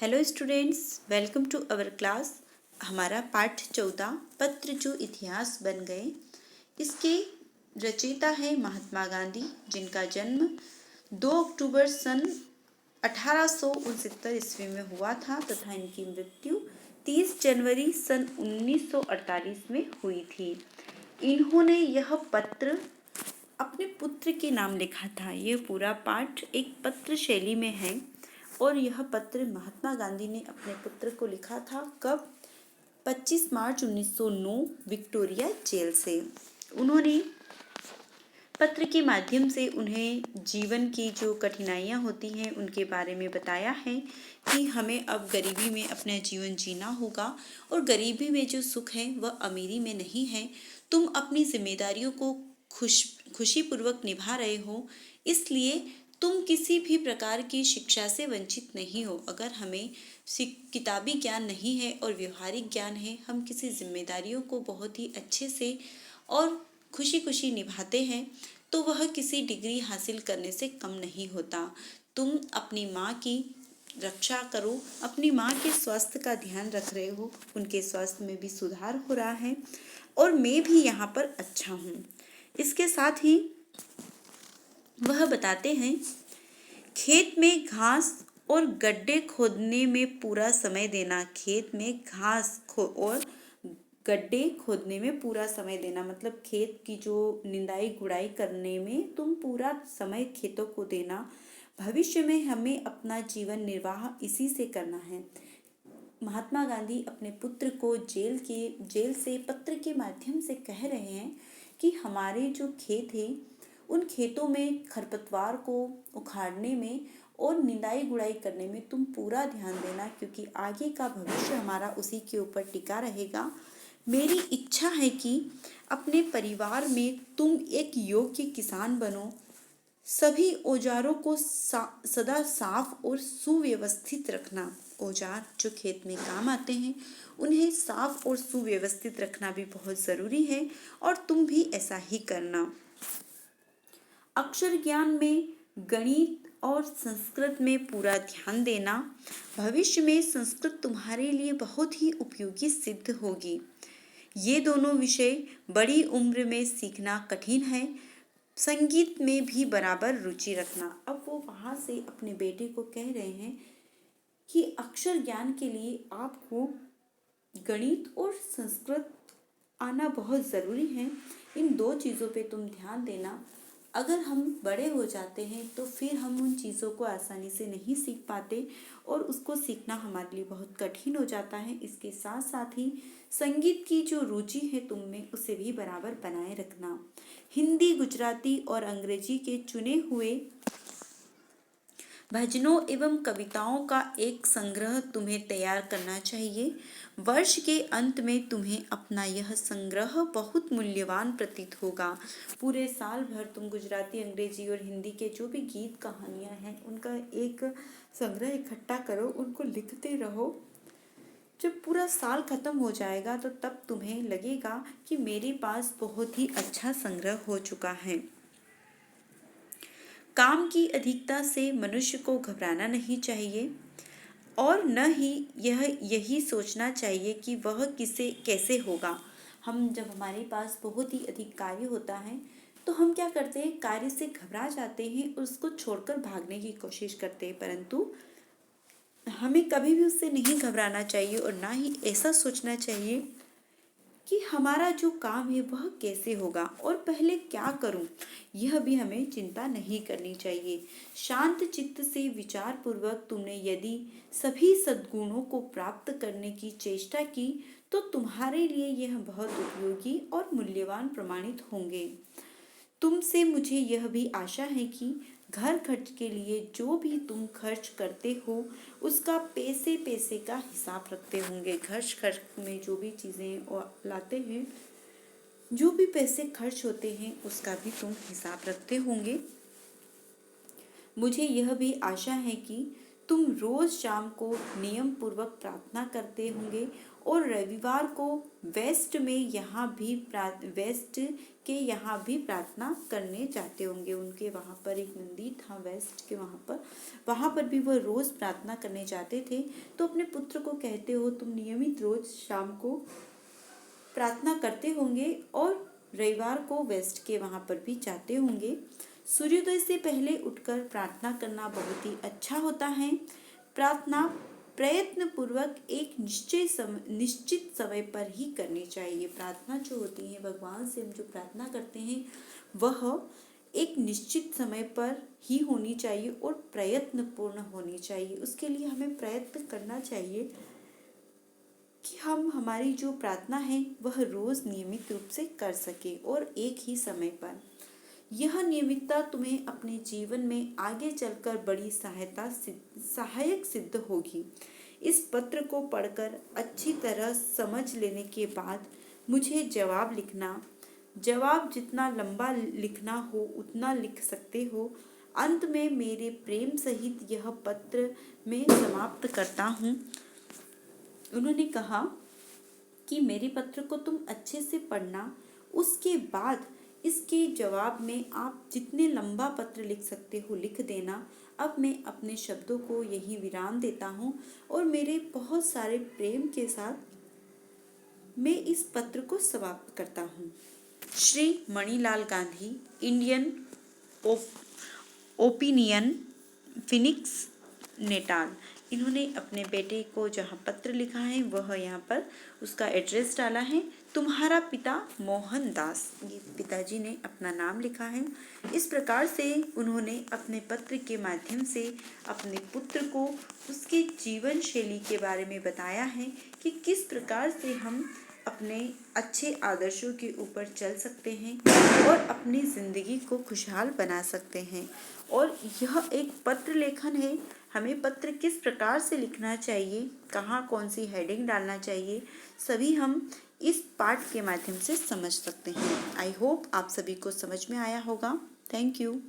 Hello students, welcome to our class. हमारा पाठ 14 पत्र जो इतिहास बन गए, इसके रचयिता है महात्मा गांधी, जिनका जन्म 2 अक्टूबर सन 1869 ईस्वी में हुआ था तथा इनकी मृत्यु 30 जनवरी सन 1948 में हुई थी। इन्होंने यह पत्र अपने पुत्र के नाम लिखा था। यह पूरा पाठ एक पत्र शैली में है और यह पत्र महात्मा गांधी ने अपने पुत्र को लिखा था। कब? 25 मार्च 1909 विक्टोरिया जेल से। उन्होंने पत्र के माध्यम से उन्हें जीवन की जो कठिनाइयाँ होती हैं उनके बारे में बताया है कि हमें अब गरीबी में अपना जीवन जीना होगा और गरीबी में जो सुख है वह अमीरी में नहीं है। तुम अपनी जिम्मेदारियों को खुशीपूर्वक निभा रहे हो, इसलिए तुम किसी भी प्रकार की शिक्षा से वंचित नहीं हो। अगर हमें किताबी ज्ञान नहीं है और व्यवहारिक ज्ञान है, हम किसी जिम्मेदारियों को बहुत ही अच्छे से और खुशी खुशी निभाते हैं, तो वह किसी डिग्री हासिल करने से कम नहीं होता। तुम अपनी माँ की रक्षा करो, अपनी माँ के स्वास्थ्य का ध्यान रख रहे हो, उनके स्वास्थ्य में भी सुधार हो रहा है और मैं भी यहाँ पर अच्छा हूँ। इसके साथ ही वह बताते हैं, खेत में घास और गड्ढे खोदने में पूरा समय देना। खेत में और गड्ढे खोदने में पूरा समय देना मतलब खेत की जो निंदाई गुड़ाई करने में तुम पूरा समय खेतों को देना। भविष्य में हमें अपना जीवन निर्वाह इसी से करना है। महात्मा गांधी अपने पुत्र को जेल से पत्र के माध्यम से कह रहे हैं कि हमारे जो खेत हैं उन खेतों में खरपतवार को उखाड़ने में और निंदाई गुड़ाई करने में तुम पूरा ध्यान देना, क्योंकि आगे का भविष्य हमारा उसी के ऊपर टिका रहेगा। मेरी इच्छा है कि अपने परिवार में तुम एक योग्य किसान बनो। सभी औजारों को सदा साफ और सुव्यवस्थित रखना। औजार जो खेत में काम आते हैं उन्हें साफ और सुव्यवस्थित रखना भी बहुत ज़रूरी है और तुम भी ऐसा ही करना। अक्षर ज्ञान में गणित और संस्कृत में पूरा ध्यान देना। भविष्य में संस्कृत तुम्हारे लिए बहुत ही उपयोगी सिद्ध होगी। ये दोनों विषय बड़ी उम्र में सीखना कठिन है। संगीत में भी बराबर रुचि रखना। अब वो वहाँ से अपने बेटे को कह रहे हैं कि अक्षर ज्ञान के लिए आपको गणित और संस्कृत आना बहुत ज़रूरी है। इन 2 चीज़ों पे तुम ध्यान देना। अगर हम बड़े हो जाते हैं तो फिर हम उन चीज़ों को आसानी से नहीं सीख पाते और उसको सीखना हमारे लिए बहुत कठिन हो जाता है। इसके साथ साथ ही संगीत की जो रुचि है तुम में, उसे भी बराबर बनाए रखना। हिंदी, गुजराती और अंग्रेजी के चुने हुए भजनों एवं कविताओं का एक संग्रह तुम्हें तैयार करना चाहिए। वर्ष के अंत में तुम्हें अपना यह संग्रह बहुत मूल्यवान प्रतीत होगा। पूरे साल भर तुम गुजराती, अंग्रेजी और हिंदी के जो भी गीत कहानियाँ हैं उनका एक संग्रह इकट्ठा करो, उनको लिखते रहो। जब पूरा साल खत्म हो जाएगा तो तब तुम्हें लगेगा कि मेरे पास बहुत ही अच्छा संग्रह हो चुका है। काम की अधिकता से मनुष्य को घबराना नहीं चाहिए और न ही यही सोचना चाहिए कि वह कैसे होगा। जब हमारे पास बहुत ही अधिक कार्य होता है तो हम क्या करते हैं, कार्य से घबरा जाते हैं और उसको छोड़कर भागने की कोशिश करते हैं, परंतु हमें कभी भी उससे नहीं घबराना चाहिए और ना ही ऐसा सोचना चाहिए कि हमारा जो काम है वह कैसे होगा और पहले क्या करूं, यह भी हमें चिंता नहीं करनी चाहिए। शांत चित्त से विचार पूर्वक तुमने यदि सभी सद्गुणों को प्राप्त करने की चेष्टा की तो तुम्हारे लिए यह बहुत उपयोगी और मूल्यवान प्रमाणित होंगे। तुमसे मुझे यह भी आशा है कि घर खर्च के लिए जो भी तुम खर्च करते हो उसका पैसे पैसे का हिसाब रखते होंगे। खर्च में जो भी चीज़ें लाते हैं, जो भी पैसे खर्च होते हैं उसका भी तुम हिसाब रखते होंगे। मुझे यह भी आशा है कि तुम रोज शाम को नियम पूर्वक प्रार्थना करते होंगे और रविवार को वेस्ट के यहाँ भी प्रार्थना करने जाते होंगे। उनके वहाँ पर एक मंदिर था वेस्ट के वहाँ पर भी वह रोज प्रार्थना करने जाते थे। तो अपने पुत्र को कहते हो तुम नियमित रोज शाम को प्रार्थना करते होंगे और रविवार को वेस्ट के वहाँ पर भी जाते होंगे। सूर्योदय से पहले उठकर प्रार्थना करना बहुत ही अच्छा होता है। प्रार्थना प्रयत्न पूर्वक एक निश्चित समय पर ही करनी चाहिए। प्रार्थना जो होती है भगवान से हम जो प्रार्थना करते हैं वह एक निश्चित समय पर ही होनी चाहिए और प्रयत्नपूर्ण होनी चाहिए। उसके लिए हमें प्रयत्न करना चाहिए कि हम हमारी जो प्रार्थना है वह रोज नियमित रूप से कर सके और एक ही समय पर। यह नियमितता तुम्हें अपने जीवन में आगे चलकर बड़ी सहायक सिद्ध होगी। इस पत्र को पढ़कर अच्छी तरह समझ लेने के बाद मुझे जवाब लिखना। जवाब जितना लंबा लिखना हो उतना लिख सकते हो। अंत में मेरे प्रेम सहित यह पत्र मैं समाप्त करता हूँ। उन्होंने कहा कि मेरे पत्र को तुम अच्छे से पढ़ना, उसके बाद इसके जवाब में आप जितने लंबा पत्र लिख सकते हो लिख देना। अब मैं अपने शब्दों को यही विराम देता हूँ और मेरे बहुत सारे प्रेम के साथ मैं इस पत्र को समाप्त करता हूँ। Shri Manilal Gandhi, Indian opinion, Phoenix, Natal. इन्होंने अपने बेटे को जहाँ पत्र लिखा है वह यहाँ पर उसका एड्रेस डाला है। तुम्हारा पिता मोहन दास, ये पिताजी ने अपना नाम लिखा है। इस प्रकार से उन्होंने अपने पत्र के माध्यम से अपने पुत्र को उसके जीवन शैली के बारे में बताया है कि किस प्रकार से हम अपने अच्छे आदर्शों के ऊपर चल सकते हैं और अपनी ज़िंदगी को खुशहाल बना सकते हैं। और यह एक पत्र लेखन है। हमें पत्र किस प्रकार से लिखना चाहिए, कहाँ कौन सी हेडिंग डालना चाहिए, सभी हम इस पाठ के माध्यम से समझ सकते हैं। आई होप आप सभी को समझ में आया होगा। Thank you.